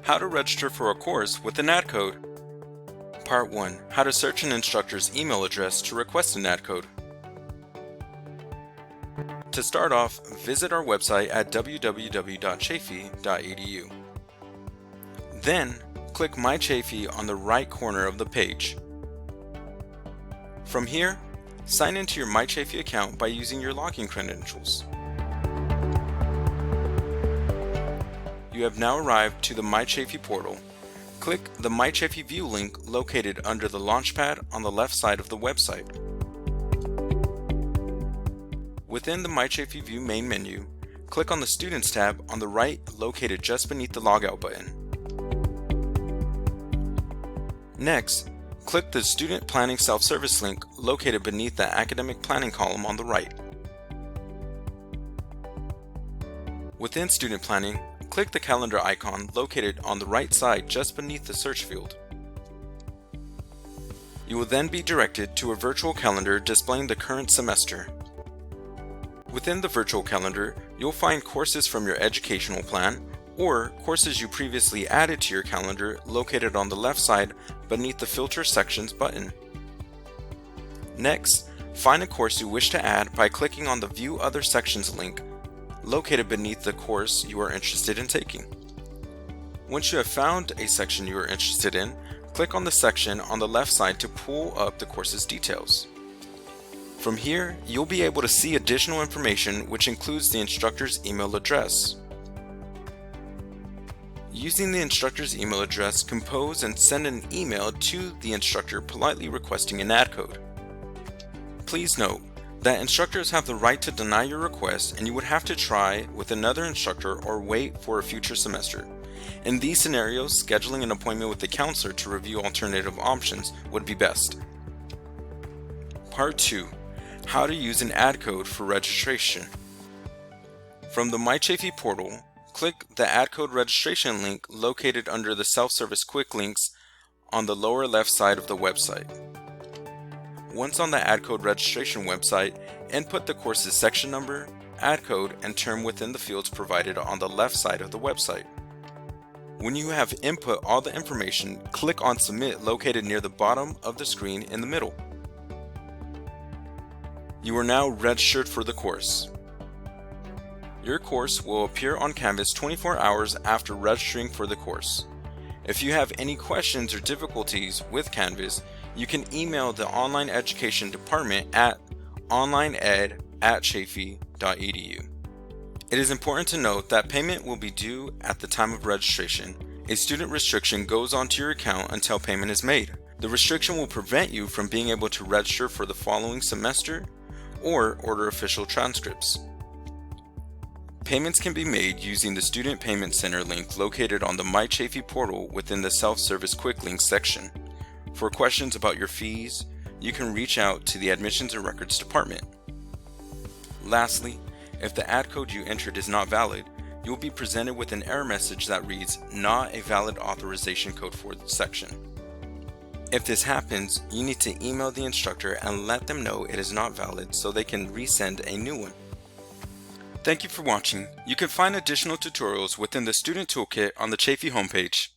How to register for a course with an ad code. Part 1. How to search an instructor's email address to request an ad code. To start off, visit our website at www.chafee.edu. Then, click My Chafee on the right corner of the page. From here, sign into your My Chafee account by using your login credentials. You have now arrived to the My Chafee portal. Click the My Chafee View link located under the Launchpad on the left side of the website. Within the My Chafee View main menu, click on the Students tab on the right located just beneath the Logout button. Next, click the Student Planning Self-Service link located beneath the Academic Planning column on the right. Within Student Planning, click the calendar icon located on the right side just beneath the search field. You will then be directed to a virtual calendar displaying the current semester. Within the virtual calendar, you'll find courses from your educational plan or courses you previously added to your calendar located on the left side beneath the Filter Sections button. Next, find a course you wish to add by clicking on the View Other Sections link located beneath the course you are interested in taking. Once you have found a section you are interested in, click on the section on the left side to pull up the course's details. From here, you'll be able to see additional information which includes the instructor's email address. Using the instructor's email address, compose and send an email to the instructor politely requesting an ad code. Please note that instructors have the right to deny your request, and you would have to try with another instructor or wait for a future semester. In these scenarios, scheduling an appointment with the counselor to review alternative options would be best. Part 2. How to use an ad code for registration. From the My Chafee portal, click the Ad Code Registration link located under the Self-Service Quick Links on the lower left side of the website. Once on the Ad Code Registration website, input the course's section number, ad code, and term within the fields provided on the left side of the website. When you have input all the information, click on Submit located near the bottom of the screen in the middle. You are now registered for the course. Your course will appear on Canvas 24 hours after registering for the course. If you have any questions or difficulties with Canvas, you can email the Online Education Department at onlineed@chafee.edu. It is important to note that payment will be due at the time of registration. A student restriction goes onto your account until payment is made. The restriction will prevent you from being able to register for the following semester or order official transcripts. Payments can be made using the Student Payment Center link located on the My Chafee portal within the Self-Service Quick Links section. For questions about your fees, you can reach out to the Admissions and Records Department. Lastly, if the ad code you entered is not valid, you will be presented with an error message that reads, "Not a valid authorization code for the section." If this happens, you need to email the instructor and let them know it is not valid so they can resend a new one. Thank you for watching. You can find additional tutorials within the Student Toolkit on the Chafee homepage.